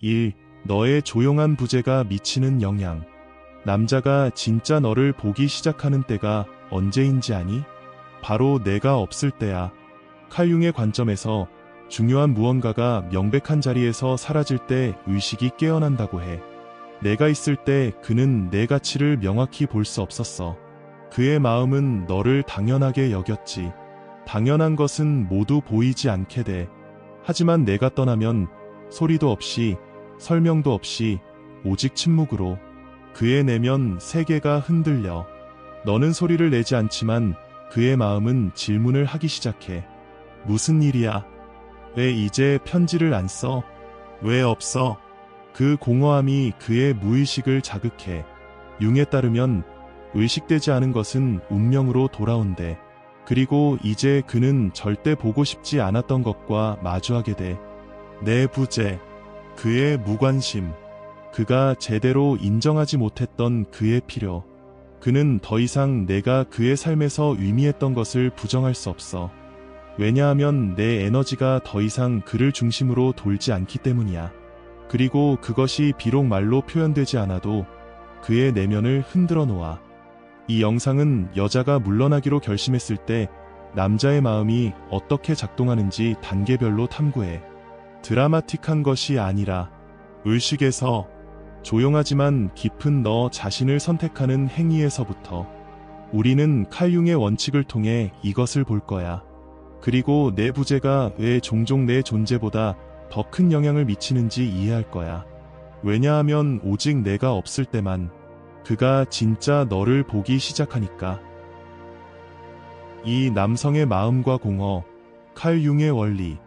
1. 너의 조용한 부재가 미치는 영향. 남자가 진짜 너를 보기 시작하는 때가 언제인지 아니? 바로 내가 없을 때야. 칼 융의 관점에서 중요한 무언가가 명백한 자리에서 사라질 때 의식이 깨어난다고 해. 내가 있을 때 그는 내 가치를 명확히 볼 수 없었어. 그의 마음은 너를 당연하게 여겼지. 당연한 것은 모두 보이지 않게 돼. 하지만 내가 떠나면 소리도 없이 설명도 없이 오직 침묵으로 그의 내면 세계가 흔들려. 너는 소리를 내지 않지만 그의 마음은 질문을 하기 시작해. 무슨 일이야? 왜 이제 편지를 안 써? 왜 없어? 그 공허함이 그의 무의식을 자극해. 융에 따르면 의식되지 않은 것은 운명으로 돌아온대. 그리고 이제 그는 절대 보고 싶지 않았던 것과 마주하게 돼. 내 부재, 그의 무관심, 그가 제대로 인정하지 못했던 그의 필요. 그는 더 이상 내가 그의 삶에서 의미했던 것을 부정할 수 없어. 왜냐하면 내 에너지가 더 이상 그를 중심으로 돌지 않기 때문이야. 그리고 그것이 비록 말로 표현되지 않아도 그의 내면을 흔들어 놓아. 이 영상은 여자가 물러나기로 결심했을 때 남자의 마음이 어떻게 작동하는지 단계별로 탐구해. 드라마틱한 것이 아니라 의식에서 조용하지만 깊은 너 자신을 선택하는 행위에서부터 우리는 칼 융의 원칙을 통해 이것을 볼 거야. 그리고 내 부재가 왜 종종 내 존재보다 더 큰 영향을 미치는지 이해할 거야. 왜냐하면 오직 내가 없을 때만 그가 진짜 너를 보기 시작하니까. 이 남성의 마음과 공허, 칼 융의 원리.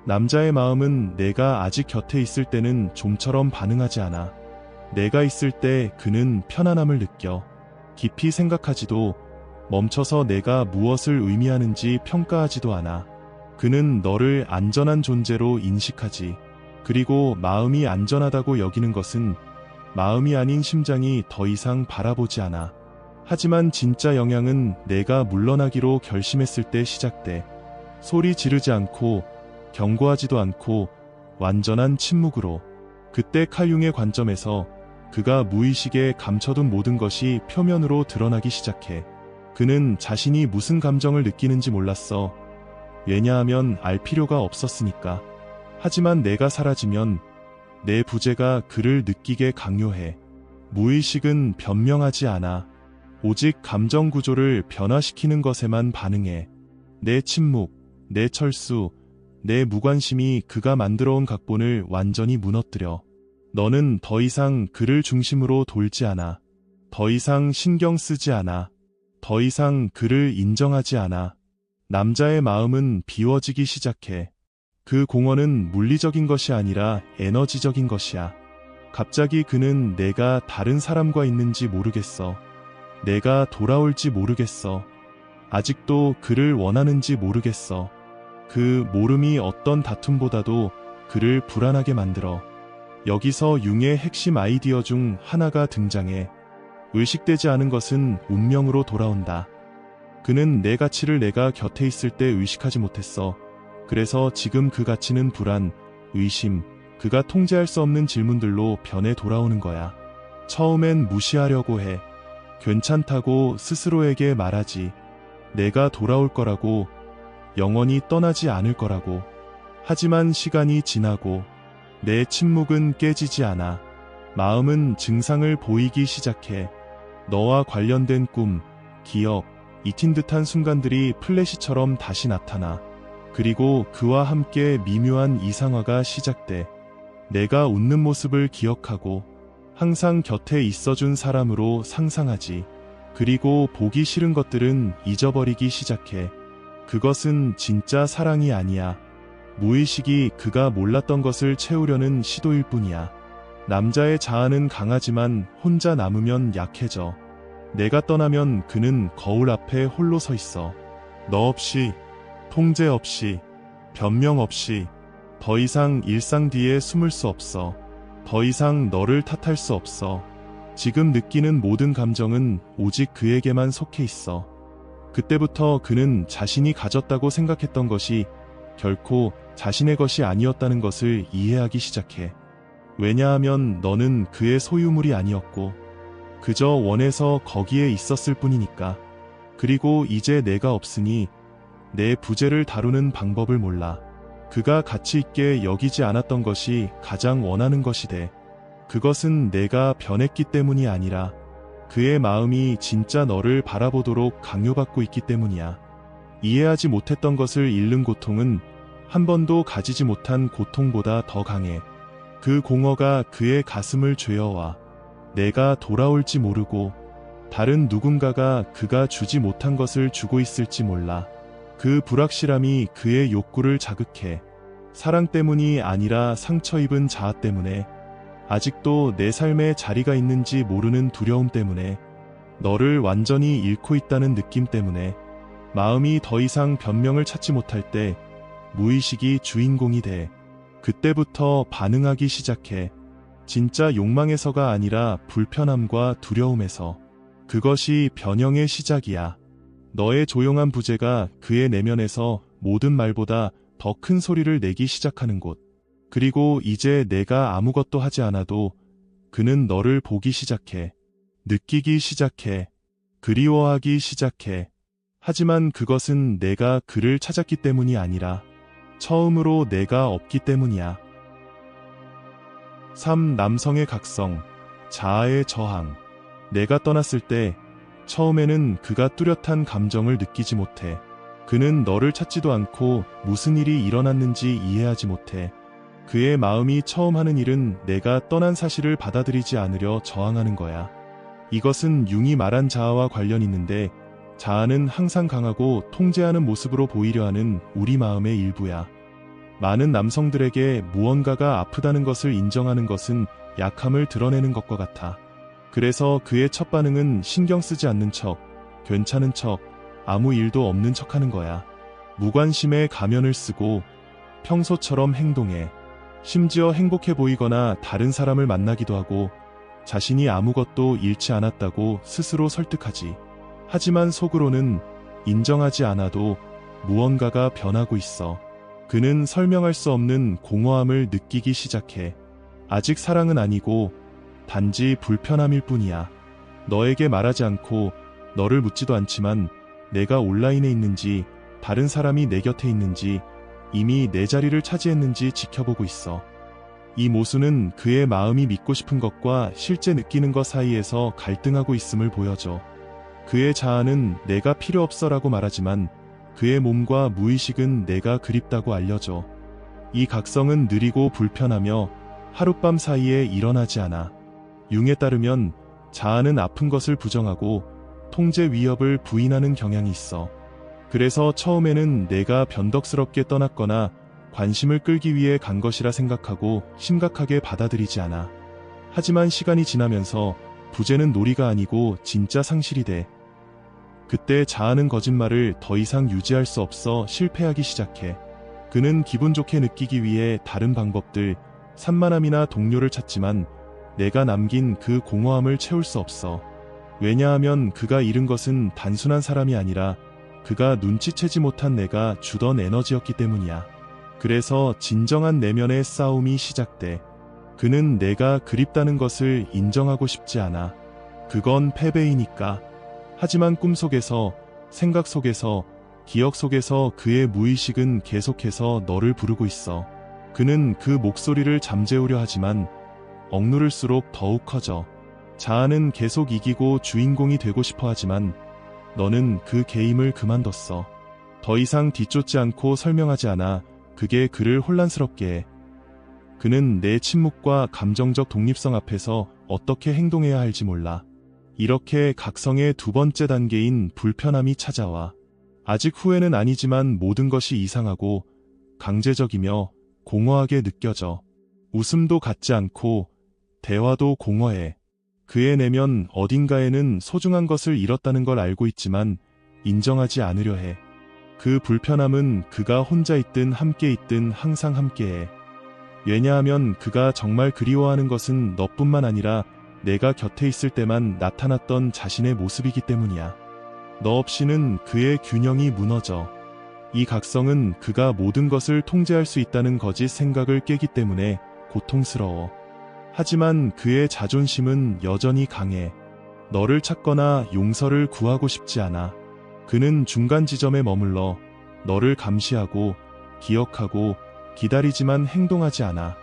남자의 마음은 내가 아직 곁에 있을 때는 좀처럼 반응하지 않아. 내가 있을 때 그는 편안함을 느껴. 깊이 생각하지도 멈춰서 내가 무엇을 의미하는지 평가하지도 않아. 그는 너를 안전한 존재로 인식하지. 그리고 마음이 안전하다고 여기는 것은 마음이 아닌 심장이 더 이상 바라보지 않아. 하지만 진짜 영향은 내가 물러나기로 결심했을 때 시작돼. 소리 지르지 않고 경고하지도 않고 완전한 침묵으로. 그때 칼 융의 관점에서 그가 무의식에 감춰둔 모든 것이 표면으로 드러나기 시작해. 그는 자신이 무슨 감정을 느끼는지 몰랐어. 왜냐하면 알 필요가 없었으니까. 하지만 내가 사라지면 내 부재가 그를 느끼게 강요해. 무의식은 변명하지 않아. 오직 감정 구조를 변화시키는 것에만 반응해. 내 침묵, 내 철수, 내 무관심이 그가 만들어온 각본을 완전히 무너뜨려. 너는 더 이상 그를 중심으로 돌지 않아. 더 이상 신경 쓰지 않아. 더 이상 그를 인정하지 않아. 남자의 마음은 비워지기 시작해. 그 공허는 물리적인 것이 아니라 에너지적인 것이야. 갑자기 그는 내가 다른 사람과 있는지 모르겠어. 내가 돌아올지 모르겠어. 아직도 그를 원하는지 모르겠어. 그 모름이 어떤 다툼보다도 그를 불안하게 만들어. 여기서 융의 핵심 아이디어 중 하나가 등장해. 의식되지 않은 것은 운명으로 돌아온다. 그는 내 가치를 내가 곁에 있을 때 의식하지 못했어. 그래서 지금 그 가치는 불안, 의심, 그가 통제할 수 없는 질문들로 변해 돌아오는 거야. 처음엔 무시하려고 해. 괜찮다고 스스로에게 말하지. 내가 돌아올 거라고, 영원히 떠나지 않을 거라고. 하지만 시간이 지나고 내 침묵은 깨지지 않아. 마음은 증상을 보이기 시작해. 너와 관련된 꿈, 기억, 잊힌 듯한 순간들이 플래시처럼 다시 나타나. 그리고 그와 함께 미묘한 이상화가 시작돼. 내가 웃는 모습을 기억하고 항상 곁에 있어준 사람으로 상상하지. 그리고 보기 싫은 것들은 잊어버리기 시작해. 그것은 진짜 사랑이 아니야. 무의식이 그가 몰랐던 것을 채우려는 시도일 뿐이야. 남자의 자아는 강하지만 혼자 남으면 약해져. 내가 떠나면 그는 거울 앞에 홀로 서 있어. 너 없이, 통제 없이, 변명 없이. 더 이상 일상 뒤에 숨을 수 없어. 더 이상 너를 탓할 수 없어. 지금 느끼는 모든 감정은 오직 그에게만 속해 있어. 그때부터 그는 자신이 가졌다고 생각했던 것이 결코 자신의 것이 아니었다는 것을 이해하기 시작해. 왜냐하면 너는 그의 소유물이 아니었고 그저 원해서 거기에 있었을 뿐이니까. 그리고 이제 내가 없으니 내 부재를 다루는 방법을 몰라. 그가 가치 있게 여기지 않았던 것이 가장 원하는 것이 돼. 그것은 내가 변했기 때문이 아니라 그의 마음이 진짜 너를 바라보도록 강요받고 있기 때문이야. 이해하지 못했던 것을 잃는 고통은 한 번도 가지지 못한 고통보다 더 강해. 그 공허가 그의 가슴을 죄어와 내가 돌아올지 모르고 다른 누군가가 그가 주지 못한 것을 주고 있을지 몰라. 그 불확실함이 그의 욕구를 자극해. 사랑 때문이 아니라 상처 입은 자아 때문에, 아직도 내 삶에 자리가 있는지 모르는 두려움 때문에, 너를 완전히 잃고 있다는 느낌 때문에. 마음이 더 이상 변명을 찾지 못할 때 무의식이 주인공이 돼. 그때부터 반응하기 시작해. 진짜 욕망에서가 아니라 불편함과 두려움에서. 그것이 변형의 시작이야. 너의 조용한 부재가 그의 내면에서 모든 말보다 더 큰 소리를 내기 시작하는 곳. 그리고 이제 내가 아무것도 하지 않아도 그는 너를 보기 시작해. 느끼기 시작해. 그리워하기 시작해. 하지만 그것은 내가 그를 찾았기 때문이 아니라 처음으로 내가 없기 때문이야. 3. 남성의 각성, 자아의 저항. 내가 떠났을 때 처음에는 그가 뚜렷한 감정을 느끼지 못해. 그는 너를 찾지도 않고 무슨 일이 일어났는지 이해하지 못해. 그의 마음이 처음 하는 일은 내가 떠난 사실을 받아들이지 않으려 저항하는 거야. 이것은 융이 말한 자아와 관련 있는데, 자아는 항상 강하고 통제하는 모습으로 보이려 하는 우리 마음의 일부야. 많은 남성들에게 무언가가 아프다는 것을 인정하는 것은 약함을 드러내는 것과 같아. 그래서 그의 첫 반응은 신경 쓰지 않는 척, 괜찮은 척, 아무 일도 없는 척 하는 거야. 무관심의 가면을 쓰고 평소처럼 행동해. 심지어 행복해 보이거나 다른 사람을 만나기도 하고 자신이 아무것도 잃지 않았다고 스스로 설득하지. 하지만 속으로는 인정하지 않아도 무언가가 변하고 있어. 그는 설명할 수 없는 공허함을 느끼기 시작해. 아직 사랑은 아니고 단지 불편함일 뿐이야. 너에게 말하지 않고 너를 묻지도 않지만 내가 온라인에 있는지, 다른 사람이 내 곁에 있는지, 이미 내 자리를 차지했는지 지켜보고 있어. 이 모순은 그의 마음이 믿고 싶은 것과 실제 느끼는 것 사이에서 갈등하고 있음을 보여줘. 그의 자아는 내가 필요 없어라고 말하지만 그의 몸과 무의식은 내가 그립다고 알려줘. 이 각성은 느리고 불편하며 하룻밤 사이에 일어나지 않아. 융에 따르면 자아는 아픈 것을 부정하고 통제 위협을 부인하는 경향이 있어. 그래서 처음에는 내가 변덕스럽게 떠났거나 관심을 끌기 위해 간 것이라 생각하고 심각하게 받아들이지 않아. 하지만 시간이 지나면서 부재는 놀이가 아니고 진짜 상실이 돼. 그때 자아는 거짓말을 더 이상 유지할 수 없어 실패하기 시작해. 그는 기분 좋게 느끼기 위해 다른 방법들, 산만함이나 동료를 찾지만 내가 남긴 그 공허함을 채울 수 없어. 왜냐하면 그가 잃은 것은 단순한 사람이 아니라 그가 눈치채지 못한 내가 주던 에너지였기 때문이야. 그래서 진정한 내면의 싸움이 시작돼. 그는 내가 그립다는 것을 인정하고 싶지 않아. 그건 패배이니까. 하지만 꿈속에서, 생각 속에서, 기억 속에서 그의 무의식은 계속해서 너를 부르고 있어. 그는 그 목소리를 잠재우려 하지만 억누를수록 더욱 커져. 자아는 계속 이기고 주인공이 되고 싶어 하지만 너는 그 게임을 그만뒀어. 더 이상 뒤쫓지 않고 설명하지 않아. 그게 그를 혼란스럽게 해. 그는 내 침묵과 감정적 독립성 앞에서 어떻게 행동해야 할지 몰라. 이렇게 각성의 두 번째 단계인 불편함이 찾아와. 아직 후회는 아니지만 모든 것이 이상하고 강제적이며 공허하게 느껴져. 웃음도 같지 않고 대화도 공허해. 그의 내면 어딘가에는 소중한 것을 잃었다는 걸 알고 있지만 인정하지 않으려 해. 그 불편함은 그가 혼자 있든 함께 있든 항상 함께해. 왜냐하면 그가 정말 그리워하는 것은 너뿐만 아니라 내가 곁에 있을 때만 나타났던 자신의 모습이기 때문이야. 너 없이는 그의 균형이 무너져. 이 각성은 그가 모든 것을 통제할 수 있다는 거짓 생각을 깨기 때문에 고통스러워. 하지만 그의 자존심은 여전히 강해. 너를 찾거나 용서를 구하고 싶지 않아. 그는 중간 지점에 머물러 너를 감시하고 기억하고 기다리지만 행동하지 않아.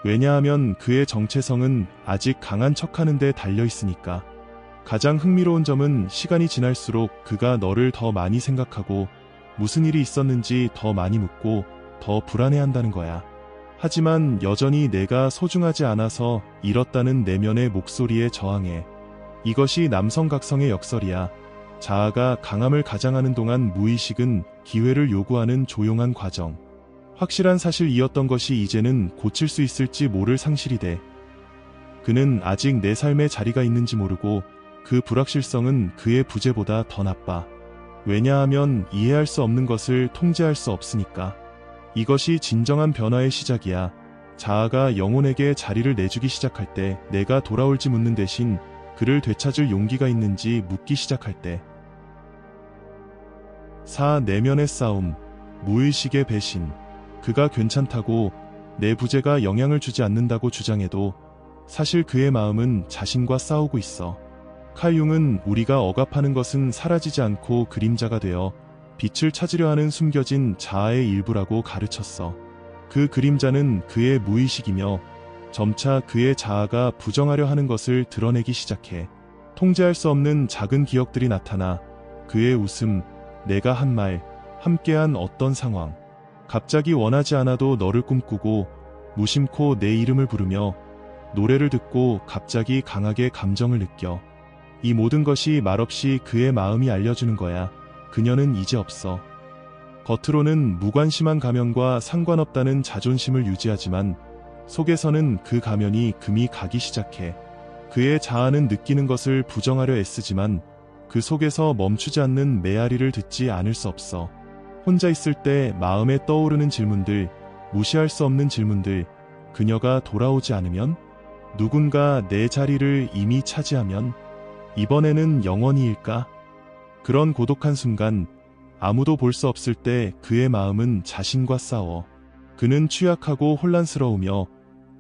왜냐하면 그의 정체성은 아직 강한 척하는 데 달려 있으니까. 가장 흥미로운 점은 시간이 지날수록 그가 너를 더 많이 생각하고 무슨 일이 있었는지 더 많이 묻고 더 불안해한다는 거야. 하지만 여전히 내가 소중하지 않아서 잃었다는 내면의 목소리에 저항해. 이것이 남성각성의 역설이야. 자아가 강함을 가장하는 동안 무의식은 기회를 요구하는 조용한 과정. 확실한 사실이었던 것이 이제는 고칠 수 있을지 모를 상실이 돼. 그는 아직 내 삶에 자리가 있는지 모르고 그 불확실성은 그의 부재보다 더 나빠. 왜냐하면 이해할 수 없는 것을 통제할 수 없으니까. 이것이 진정한 변화의 시작이야. 자아가 영혼에게 자리를 내주기 시작할 때, 내가 돌아올지 묻는 대신 그를 되찾을 용기가 있는지 묻기 시작할 때. 4. 내면의 싸움, 무의식의 배신. 그가 괜찮다고, 내 부재가 영향을 주지 않는다고 주장해도 사실 그의 마음은 자신과 싸우고 있어. 칼 융은 우리가 억압하는 것은 사라지지 않고 그림자가 되어 빛을 찾으려 하는 숨겨진 자아의 일부라고 가르쳤어. 그 그림자는 그의 무의식이며 점차 그의 자아가 부정하려 하는 것을 드러내기 시작해. 통제할 수 없는 작은 기억들이 나타나. 그의 웃음, 내가 한 말, 함께한 어떤 상황. 갑자기 원하지 않아도 너를 꿈꾸고 무심코 내 이름을 부르며 노래를 듣고 갑자기 강하게 감정을 느껴. 이 모든 것이 말없이 그의 마음이 알려주는 거야. 그녀는 이제 없어. 겉으로는 무관심한 가면과 상관없다는 자존심을 유지하지만 속에서는 그 가면이 금이 가기 시작해. 그의 자아는 느끼는 것을 부정하려 애쓰지만 그 속에서 멈추지 않는 메아리를 듣지 않을 수 없어. 혼자 있을 때 마음에 떠오르는 질문들, 무시할 수 없는 질문들. 그녀가 돌아오지 않으면? 누군가 내 자리를 이미 차지하면? 이번에는 영원히일까? 그런 고독한 순간, 아무도 볼 수 없을 때 그의 마음은 자신과 싸워. 그는 취약하고 혼란스러우며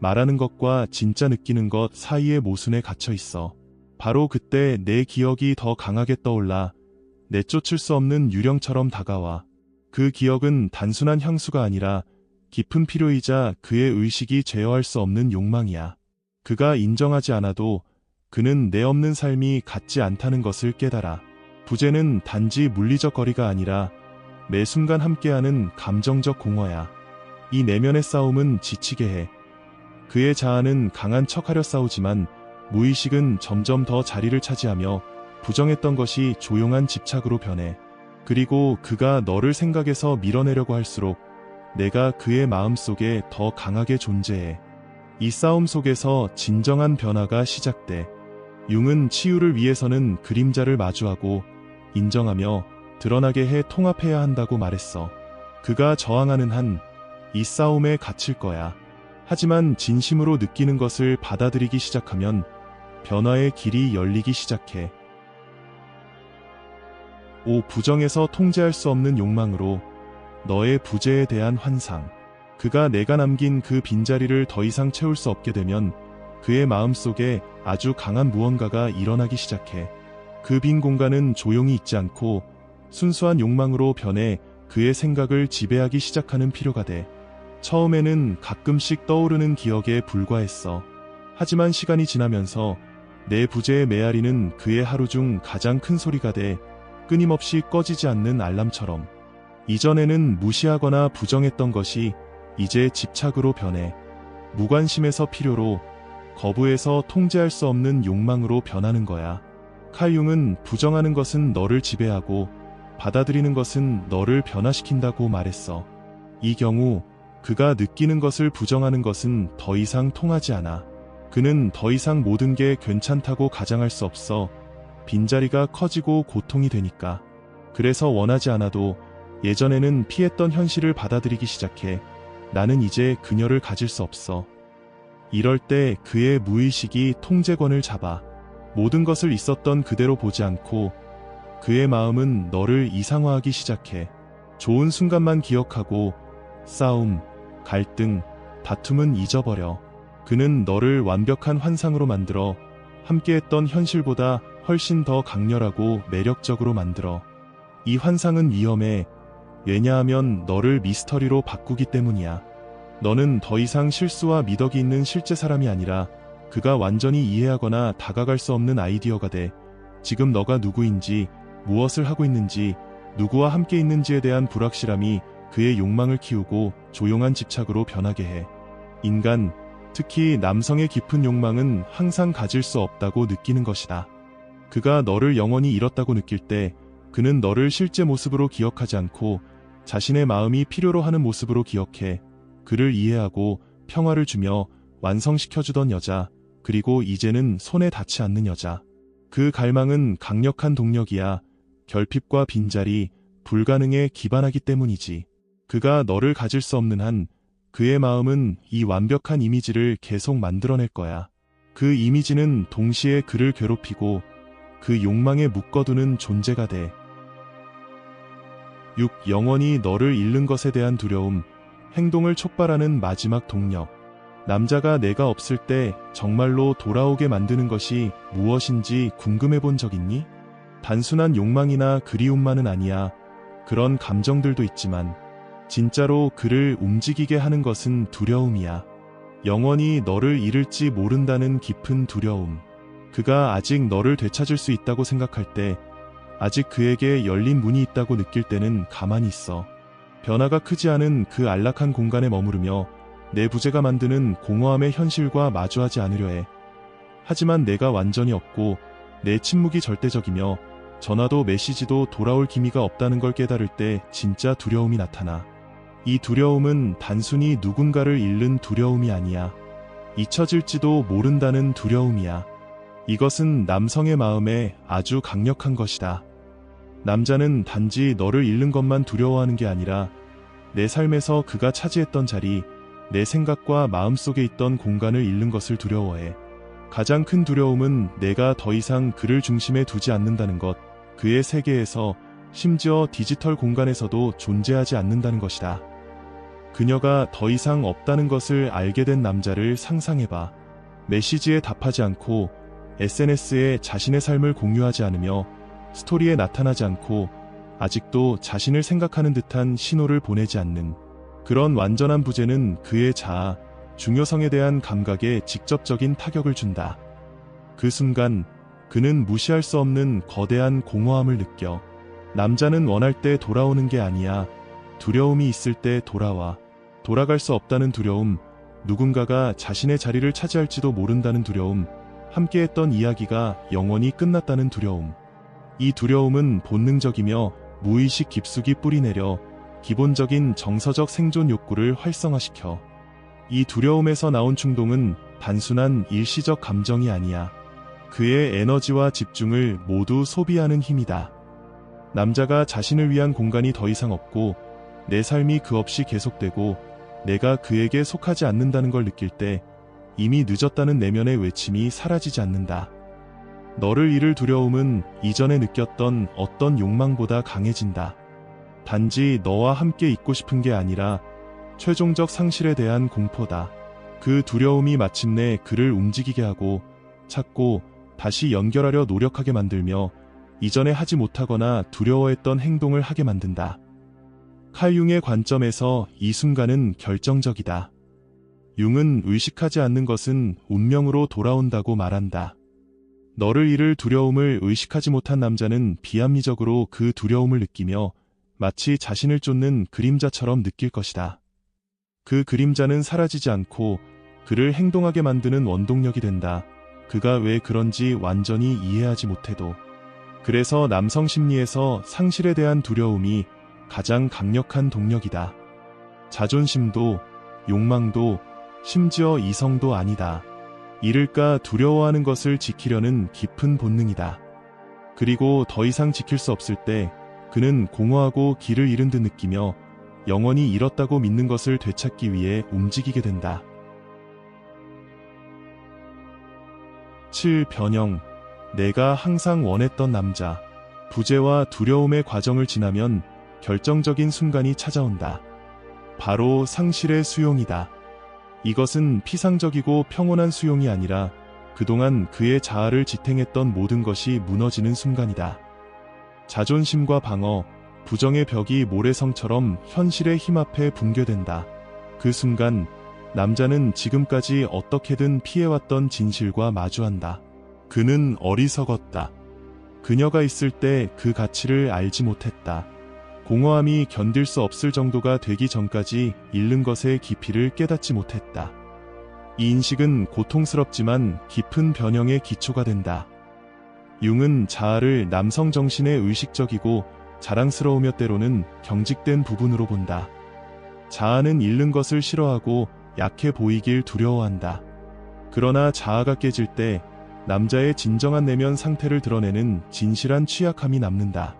말하는 것과 진짜 느끼는 것 사이의 모순에 갇혀 있어. 바로 그때 내 기억이 더 강하게 떠올라 내쫓을 수 없는 유령처럼 다가와. 그 기억은 단순한 향수가 아니라 깊은 필요이자 그의 의식이 제어할 수 없는 욕망이야. 그가 인정하지 않아도 그는 내 없는 삶이 같지 않다는 것을 깨달아. 부재는 단지 물리적 거리가 아니라 매 순간 함께하는 감정적 공허야. 이 내면의 싸움은 지치게 해. 그의 자아는 강한 척하려 싸우지만 무의식은 점점 더 자리를 차지하며 부정했던 것이 조용한 집착으로 변해. 그리고 그가 너를 생각에서 밀어내려고 할수록 내가 그의 마음속에 더 강하게 존재해. 이 싸움 속에서 진정한 변화가 시작돼. 융은 치유를 위해서는 그림자를 마주하고 인정하며 드러나게 해 통합해야 한다고 말했어. 그가 저항하는 한 이 싸움에 갇힐 거야. 하지만 진심으로 느끼는 것을 받아들이기 시작하면 변화의 길이 열리기 시작해. 5. 부정에서 통제할 수 없는 욕망으로 너의 부재에 대한 환상. 그가 내가 남긴 그 빈자리를 더 이상 채울 수 없게 되면 그의 마음속에 아주 강한 무언가가 일어나기 시작해. 그 빈 공간은 조용히 있지 않고 순수한 욕망으로 변해 그의 생각을 지배하기 시작하는 필요가 돼. 처음에는 가끔씩 떠오르는 기억에 불과했어. 하지만 시간이 지나면서 내 부재의 메아리는 그의 하루 중 가장 큰 소리가 돼 끊임없이 꺼지지 않는 알람처럼. 이전에는 무시하거나 부정했던 것이 이제 집착으로 변해. 무관심에서 필요로, 거부에서 통제할 수 없는 욕망으로 변하는 거야. 칼 융은 부정하는 것은 너를 지배하고 받아들이는 것은 너를 변화시킨다고 말했어. 이 경우 그가 느끼는 것을 부정하는 것은 더 이상 통하지 않아. 그는 더 이상 모든 게 괜찮다고 가장할 수 없어. 빈자리가 커지고 고통이 되니까. 그래서 원하지 않아도 예전에는 피했던 현실을 받아들이기 시작해. 나는 이제 그녀를 가질 수 없어. 이럴 때 그의 무의식이 통제권을 잡아. 모든 것을 있었던 그대로 보지 않고 그의 마음은 너를 이상화하기 시작해. 좋은 순간만 기억하고 싸움, 갈등, 다툼은 잊어버려. 그는 너를 완벽한 환상으로 만들어 함께했던 현실보다 훨씬 더 강렬하고 매력적으로 만들어. 이 환상은 위험해. 왜냐하면 너를 미스터리로 바꾸기 때문이야. 너는 더 이상 실수와 미덕이 있는 실제 사람이 아니라 그가 완전히 이해하거나 다가갈 수 없는 아이디어가 돼. 지금 너가 누구인지, 무엇을 하고 있는지, 누구와 함께 있는지에 대한 불확실함이 그의 욕망을 키우고 조용한 집착으로 변하게 해. 인간, 특히 남성의 깊은 욕망은 항상 가질 수 없다고 느끼는 것이다. 그가 너를 영원히 잃었다고 느낄 때 그는 너를 실제 모습으로 기억하지 않고 자신의 마음이 필요로 하는 모습으로 기억해. 그를 이해하고 평화를 주며 완성시켜주던 여자, 그리고 이제는 손에 닿지 않는 여자. 그 갈망은 강력한 동력이야. 결핍과 빈자리, 불가능에 기반하기 때문이지. 그가 너를 가질 수 없는 한 그의 마음은 이 완벽한 이미지를 계속 만들어낼 거야. 그 이미지는 동시에 그를 괴롭히고 그 욕망에 묶어두는 존재가 돼. 6. 영원히 너를 잃는 것에 대한 두려움, 행동을 촉발하는 마지막 동력. 남자가 내가 없을 때 정말로 돌아오게 만드는 것이 무엇인지 궁금해 본 적 있니? 단순한 욕망이나 그리움만은 아니야. 그런 감정들도 있지만 진짜로 그를 움직이게 하는 것은 두려움이야. 영원히 너를 잃을지 모른다는 깊은 두려움. 그가 아직 너를 되찾을 수 있다고 생각할 때, 아직 그에게 열린 문이 있다고 느낄 때는 가만히 있어. 변화가 크지 않은 그 안락한 공간에 머무르며 내 부재가 만드는 공허함의 현실과 마주하지 않으려 해. 하지만 내가 완전히 없고 내 침묵이 절대적이며 전화도 메시지도 돌아올 기미가 없다는 걸 깨달을 때 진짜 두려움이 나타나. 이 두려움은 단순히 누군가를 잃는 두려움이 아니야. 잊혀질지도 모른다는 두려움이야. 이것은 남성의 마음에 아주 강력한 것이다. 남자는 단지 너를 잃는 것만 두려워하는 게 아니라 내 삶에서 그가 차지했던 자리, 내 생각과 마음속에 있던 공간을 잃는 것을 두려워해. 가장 큰 두려움은 내가 더 이상 그를 중심에 두지 않는다는 것, 그의 세계에서, 심지어 디지털 공간에서도 존재하지 않는다는 것이다. 그녀가 더 이상 없다는 것을 알게 된 남자를 상상해봐. 메시지에 답하지 않고 SNS에 자신의 삶을 공유하지 않으며 스토리에 나타나지 않고 아직도 자신을 생각하는 듯한 신호를 보내지 않는 그런 완전한 부재는 그의 자아, 중요성에 대한 감각에 직접적인 타격을 준다. 그 순간 그는 무시할 수 없는 거대한 공허함을 느껴. 남자는 원할 때 돌아오는 게 아니야. 두려움이 있을 때 돌아와. 돌아갈 수 없다는 두려움, 누군가가 자신의 자리를 차지할지도 모른다는 두려움, 함께했던 이야기가 영원히 끝났다는 두려움. 이 두려움은 본능적이며 무의식 깊숙이 뿌리내려 기본적인 정서적 생존 욕구를 활성화시켜. 이 두려움에서 나온 충동은 단순한 일시적 감정이 아니야. 그의 에너지와 집중을 모두 소비하는 힘이다. 남자가 자신을 위한 공간이 더 이상 없고 내 삶이 그 없이 계속되고 내가 그에게 속하지 않는다는 걸 느낄 때 이미 늦었다는 내면의 외침이 사라지지 않는다. 너를 잃을 두려움은 이전에 느꼈던 어떤 욕망보다 강해진다. 단지 너와 함께 있고 싶은 게 아니라 최종적 상실에 대한 공포다. 그 두려움이 마침내 그를 움직이게 하고 찾고 다시 연결하려 노력하게 만들며 이전에 하지 못하거나 두려워했던 행동을 하게 만든다. 칼 융의 관점에서 이 순간은 결정적이다. 융은 의식하지 않는 것은 운명으로 돌아온다고 말한다. 너를 잃을 두려움을 의식하지 못한 남자는 비합리적으로 그 두려움을 느끼며 마치 자신을 쫓는 그림자처럼 느낄 것이다. 그 그림자는 사라지지 않고 그를 행동하게 만드는 원동력이 된다. 그가 왜 그런지 완전히 이해하지 못해도. 그래서 남성 심리에서 상실에 대한 두려움이 가장 강력한 동력이다. 자존심도, 욕망도, 심지어 이성도 아니다. 잃을까 두려워하는 것을 지키려는 깊은 본능이다. 그리고 더 이상 지킬 수 없을 때 그는 공허하고 길을 잃은 듯 느끼며 영원히 잃었다고 믿는 것을 되찾기 위해 움직이게 된다. 7. 변형. 내가 항상 원했던 남자. 부재와 두려움의 과정을 지나면 결정적인 순간이 찾아온다. 바로 상실의 수용이다. 이것은 피상적이고 평온한 수용이 아니라 그동안 그의 자아를 지탱했던 모든 것이 무너지는 순간이다. 자존심과 방어, 부정의 벽이 모래성처럼 현실의 힘 앞에 붕괴된다. 그 순간 남자는 지금까지 어떻게든 피해왔던 진실과 마주한다. 그는 어리석었다. 그녀가 있을 때 그 가치를 알지 못했다. 공허함이 견딜 수 없을 정도가 되기 전까지 잃는 것의 깊이를 깨닫지 못했다. 이 인식은 고통스럽지만 깊은 변형의 기초가 된다. 융은 자아를 남성 정신의 의식적이고 자랑스러우며 때로는 경직된 부분으로 본다. 자아는 잃는 것을 싫어하고 약해 보이길 두려워한다. 그러나 자아가 깨질 때 남자의 진정한 내면 상태를 드러내는 진실한 취약함이 남는다.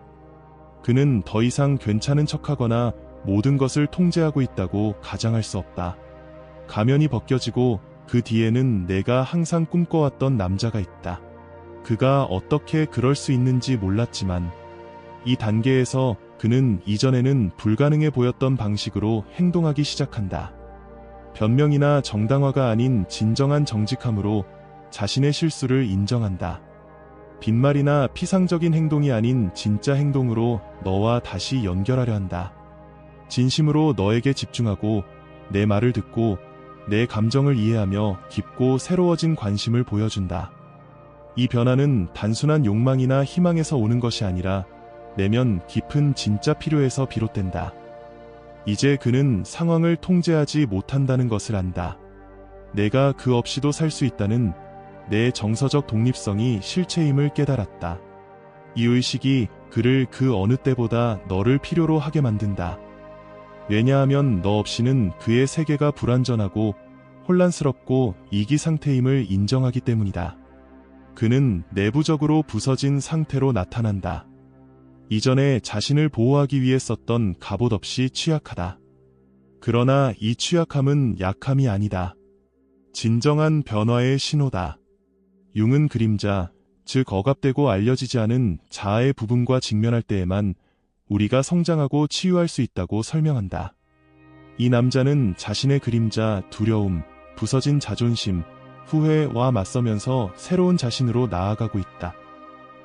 그는 더 이상 괜찮은 척하거나 모든 것을 통제하고 있다고 가장할 수 없다. 가면이 벗겨지고 그 뒤에는 내가 항상 꿈꿔왔던 남자가 있다. 그가 어떻게 그럴 수 있는지 몰랐지만 이 단계에서 그는 이전에는 불가능해 보였던 방식으로 행동하기 시작한다. 변명이나 정당화가 아닌 진정한 정직함으로 자신의 실수를 인정한다. 빈말이나 피상적인 행동이 아닌 진짜 행동으로 너와 다시 연결하려 한다. 진심으로 너에게 집중하고 내 말을 듣고 내 감정을 이해하며 깊고 새로워진 관심을 보여준다. 이 변화는 단순한 욕망이나 희망에서 오는 것이 아니라 내면 깊은 진짜 필요에서 비롯된다. 이제 그는 상황을 통제하지 못한다는 것을 안다. 내가 그 없이도 살 수 있다는 내 정서적 독립성이 실체임을 깨달았다. 이 의식이 그를 그 어느 때보다 너를 필요로 하게 만든다. 왜냐하면 너 없이는 그의 세계가 불완전하고 혼란스럽고 이기 상태임을 인정하기 때문이다. 그는 내부적으로 부서진 상태로 나타난다. 이전에 자신을 보호하기 위해 썼던 갑옷 없이 취약하다. 그러나 이 취약함은 약함이 아니다. 진정한 변화의 신호다. 융은 그림자, 즉 억압되고 알려지지 않은 자아의 부분과 직면할 때에만 우리가 성장하고 치유할 수 있다고 설명한다. 이 남자는 자신의 그림자, 두려움, 부서진 자존심, 후회와 맞서면서 새로운 자신으로 나아가고 있다.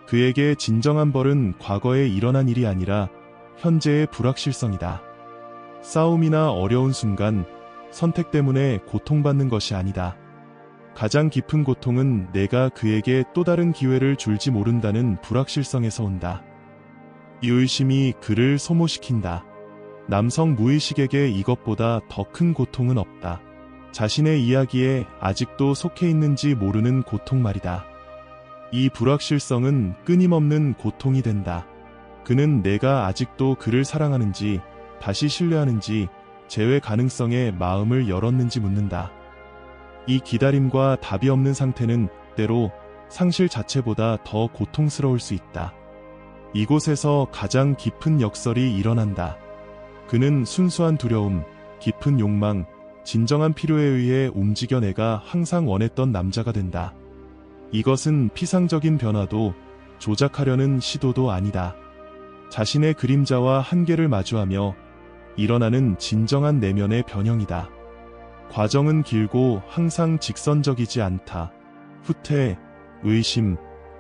그에게 진정한 벌은 과거에 일어난 일이 아니라 현재의 불확실성이다. 싸움이나 어려운 순간, 선택 때문에 고통받는 것이 아니다. 가장 깊은 고통은 내가 그에게 또 다른 기회를 줄지 모른다는 불확실성에서 온다. 이 의심이 그를 소모시킨다. 남성 무의식에게 이것보다 더 큰 고통은 없다. 자신의 이야기에 아직도 속해 있는지 모르는 고통 말이다. 이 불확실성은 끊임없는 고통이 된다. 그는 내가 아직도 그를 사랑하는지, 다시 신뢰하는지, 재회 가능성에 마음을 열었는지 묻는다. 이 기다림과 답이 없는 상태는 때로 상실 자체보다 더 고통스러울 수 있다. 이곳에서 가장 깊은 역설이 일어난다. 그는 순수한 두려움, 깊은 욕망, 진정한 필요에 의해 움직여 내가 항상 원했던 남자가 된다. 이것은 피상적인 변화도 조작하려는 시도도 아니다. 자신의 그림자와 한계를 마주하며 일어나는 진정한 내면의 변형이다. 과정은 길고 항상 직선적이지 않다. 후퇴, 의심,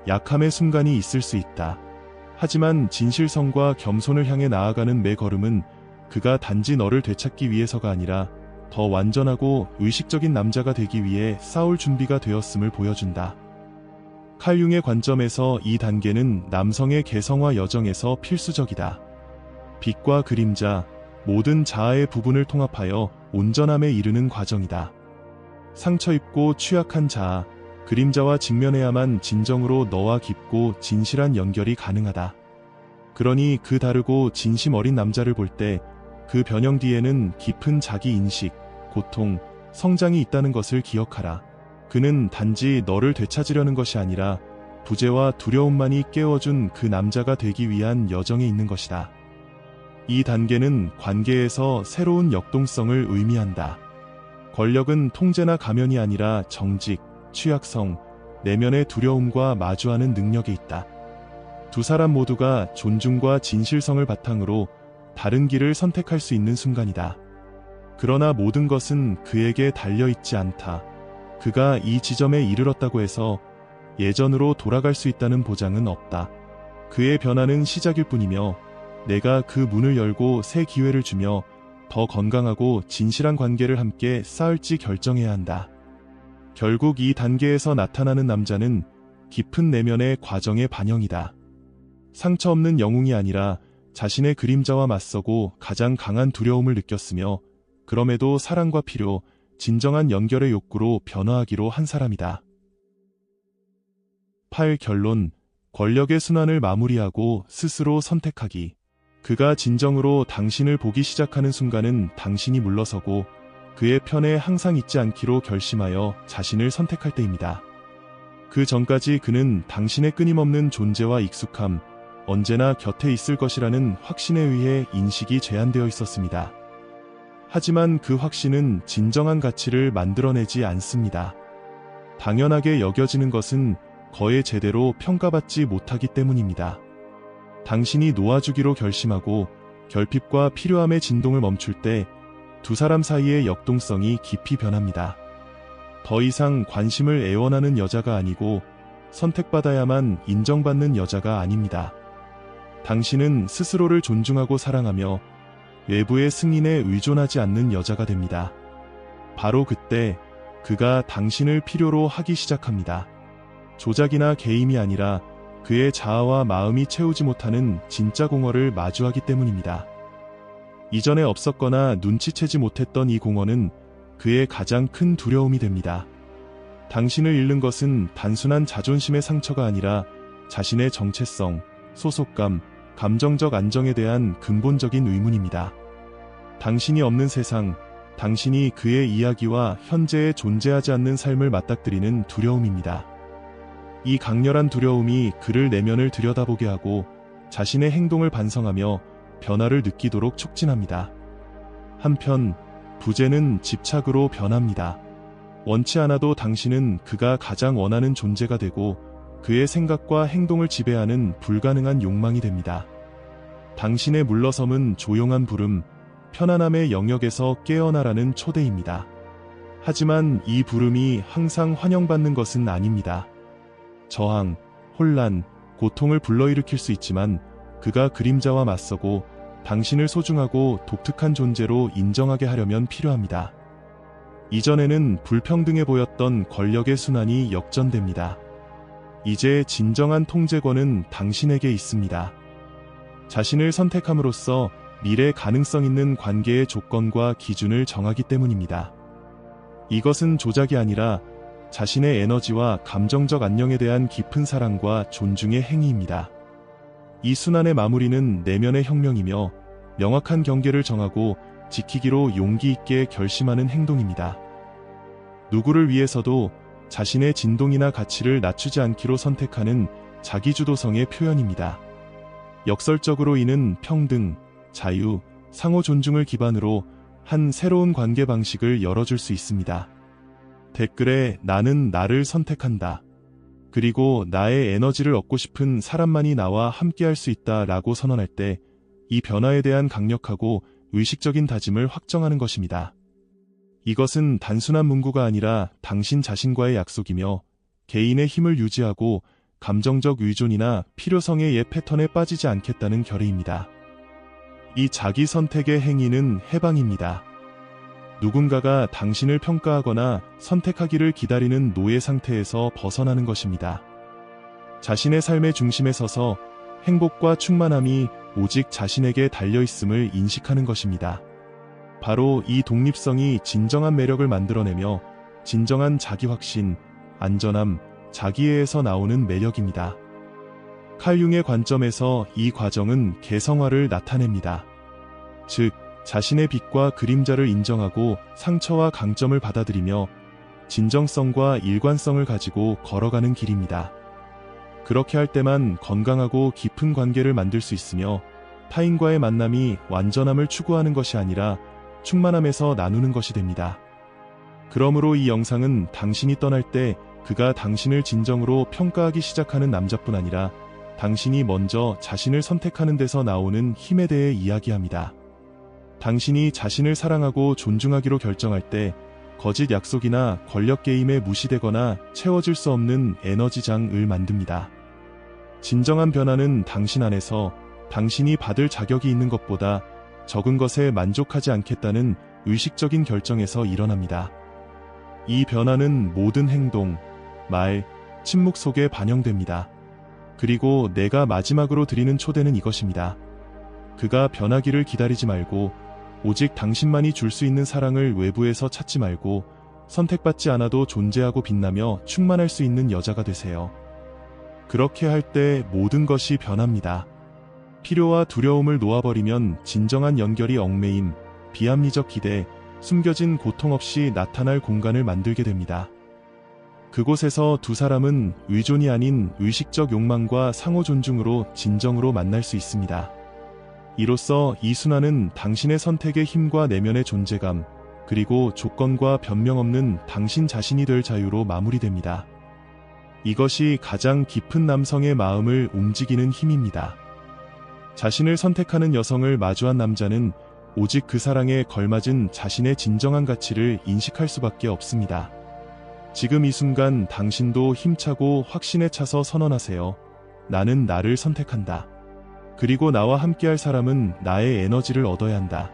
약함의 순간이 있을 수 있다. 하지만 진실성과 겸손을 향해 나아가는 매 걸음은 그가 단지 너를 되찾기 위해서가 아니라 더 완전하고 의식적인 남자가 되기 위해 싸울 준비가 되었음을 보여준다. 칼 융의 관점에서 이 단계는 남성의 개성화 여정에서 필수적이다. 빛과 그림자, 모든 자아의 부분을 통합하여 온전함에 이르는 과정이다. 상처 입고 취약한 자아, 그림자와 직면해야만 진정으로 너와 깊고 진실한 연결이 가능하다. 그러니 그 다르고 진심 어린 남자를 볼 때 그 변형 뒤에는 깊은 자기 인식, 고통, 성장이 있다는 것을 기억하라. 그는 단지 너를 되찾으려는 것이 아니라 부재와 두려움만이 깨워준 그 남자가 되기 위한 여정에 있는 것이다. 이 단계는 관계에서 새로운 역동성을 의미한다. 권력은 통제나 가면이 아니라 정직, 취약성, 내면의 두려움과 마주하는 능력에 있다. 두 사람 모두가 존중과 진실성을 바탕으로 다른 길을 선택할 수 있는 순간이다. 그러나 모든 것은 그에게 달려있지 않다. 그가 이 지점에 이르렀다고 해서 예전으로 돌아갈 수 있다는 보장은 없다. 그의 변화는 시작일 뿐이며 내가 그 문을 열고 새 기회를 주며 더 건강하고 진실한 관계를 함께 쌓을지 결정해야 한다. 결국 이 단계에서 나타나는 남자는 깊은 내면의 과정의 반영이다. 상처 없는 영웅이 아니라 자신의 그림자와 맞서고 가장 강한 두려움을 느꼈으며 그럼에도 사랑과 필요, 진정한 연결의 욕구로 변화하기로 한 사람이다. 8. 결론. 권력의 순환을 마무리하고 스스로 선택하기. 그가 진정으로 당신을 보기 시작하는 순간은 당신이 물러서고 그의 편에 항상 있지 않기로 결심하여 자신을 선택할 때입니다. 그 전까지 그는 당신의 끊임없는 존재와 익숙함, 언제나 곁에 있을 것이라는 확신에 의해 인식이 제한되어 있었습니다. 하지만 그 확신은 진정한 가치를 만들어내지 않습니다. 당연하게 여겨지는 것은 거의 제대로 평가받지 못하기 때문입니다. 당신이 놓아주기로 결심하고 결핍과 필요함의 진동을 멈출 때 두 사람 사이의 역동성이 깊이 변합니다. 더 이상 관심을 애원하는 여자가 아니고 선택받아야만 인정받는 여자가 아닙니다. 당신은 스스로를 존중하고 사랑하며 외부의 승인에 의존하지 않는 여자가 됩니다. 바로 그때 그가 당신을 필요로 하기 시작합니다. 조작이나 개임이 아니라 그의 자아와 마음이 채우지 못하는 진짜 공허를 마주하기 때문입니다. 이전에 없었거나 눈치채지 못했던 이 공허는 그의 가장 큰 두려움이 됩니다. 당신을 잃는 것은 단순한 자존심의 상처가 아니라 자신의 정체성, 소속감, 감정적 안정에 대한 근본적인 의문입니다. 당신이 없는 세상, 당신이 그의 이야기와 현재에 존재하지 않는 삶을 맞닥뜨리는 두려움입니다. 이 강렬한 두려움이 그를 내면을 들여다보게 하고 자신의 행동을 반성하며 변화를 느끼도록 촉진합니다. 한편 부재는 집착으로 변합니다. 원치 않아도 당신은 그가 가장 원하는 존재가 되고 그의 생각과 행동을 지배하는 불가능한 욕망이 됩니다. 당신의 물러섬은 조용한 부름, 편안함의 영역에서 깨어나라는 초대입니다. 하지만 이 부름이 항상 환영받는 것은 아닙니다. 저항, 혼란, 고통을 불러일으킬 수 있지만 그가 그림자와 맞서고 당신을 소중하고 독특한 존재로 인정하게 하려면 필요합니다. 이전에는 불평등해 보였던 권력의 순환이 역전됩니다. 이제 진정한 통제권은 당신에게 있습니다. 자신을 선택함으로써 미래 가능성 있는 관계의 조건과 기준을 정하기 때문입니다. 이것은 조작이 아니라 자신의 에너지와 감정적 안녕에 대한 깊은 사랑과 존중의 행위입니다. 이 순환의 마무리는 내면의 혁명이며 명확한 경계를 정하고 지키기로 용기 있게 결심하는 행동입니다. 누구를 위해서도 자신의 진동이나 가치를 낮추지 않기로 선택하는 자기주도성의 표현입니다. 역설적으로 이는 평등, 자유, 상호 존중을 기반으로 한 새로운 관계 방식을 열어줄 수 있습니다. 댓글에 나는 나를 선택한다. 그리고 나의 에너지를 얻고 싶은 사람만이 나와 함께할 수 있다 라고 선언할 때 이 변화에 대한 강력하고 의식적인 다짐을 확정하는 것입니다. 이것은 단순한 문구가 아니라 당신 자신과의 약속이며 개인의 힘을 유지하고 감정적 의존이나 필요성의 옛 패턴에 빠지지 않겠다는 결의입니다. 이 자기 선택의 행위는 해방입니다. 누군가가 당신을 평가하거나 선택하기를 기다리는 노예 상태에서 벗어나는 것입니다. 자신의 삶의 중심에 서서 행복과 충만함이 오직 자신에게 달려있음을 인식하는 것입니다. 바로 이 독립성이 진정한 매력을 만들어내며 진정한 자기 확신, 안전함, 자기애에서 나오는 매력입니다. 칼 융의 관점에서 이 과정은 개성화를 나타냅니다. 즉, 자신의 빛과 그림자를 인정하고 상처와 강점을 받아들이며 진정성과 일관성을 가지고 걸어가는 길입니다. 그렇게 할 때만 건강하고 깊은 관계를 만들 수 있으며 타인과의 만남이 완전함을 추구하는 것이 아니라 충만함에서 나누는 것이 됩니다. 그러므로 이 영상은 당신이 떠날 때 그가 당신을 진정으로 평가하기 시작하는 남자뿐 아니라 당신이 먼저 자신을 선택하는 데서 나오는 힘에 대해 이야기합니다. 당신이 자신을 사랑하고 존중하기로 결정할 때 거짓 약속이나 권력 게임에 무시되거나 채워질 수 없는 에너지장을 만듭니다. 진정한 변화는 당신 안에서 당신이 받을 자격이 있는 것보다 적은 것에 만족하지 않겠다는 의식적인 결정에서 일어납니다. 이 변화는 모든 행동, 말, 침묵 속에 반영됩니다. 그리고 내가 마지막으로 드리는 초대는 이것입니다. 그가 변하기를 기다리지 말고 오직 당신만이 줄 수 있는 사랑을 외부에서 찾지 말고 선택받지 않아도 존재하고 빛나며 충만할 수 있는 여자가 되세요. 그렇게 할 때 모든 것이 변합니다. 필요와 두려움을 놓아버리면 진정한 연결이 얽매임, 비합리적 기대, 숨겨진 고통 없이 나타날 공간을 만들게 됩니다. 그곳에서 두 사람은 의존이 아닌 의식적 욕망과 상호 존중으로 진정으로 만날 수 있습니다. 이로써 이 순환은 당신의 선택의 힘과 내면의 존재감, 그리고 조건과 변명 없는 당신 자신이 될 자유로 마무리됩니다. 이것이 가장 깊은 남성의 마음을 움직이는 힘입니다. 자신을 선택하는 여성을 마주한 남자는 오직 그 사랑에 걸맞은 자신의 진정한 가치를 인식할 수밖에 없습니다. 지금 이 순간 당신도 힘차고 확신에 차서 선언하세요. 나는 나를 선택한다. 그리고 나와 함께할 사람은 나의 에너지를 얻어야 한다.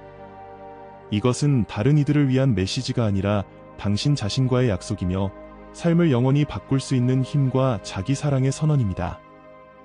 이것은 다른 이들을 위한 메시지가 아니라 당신 자신과의 약속이며 삶을 영원히 바꿀 수 있는 힘과 자기 사랑의 선언입니다.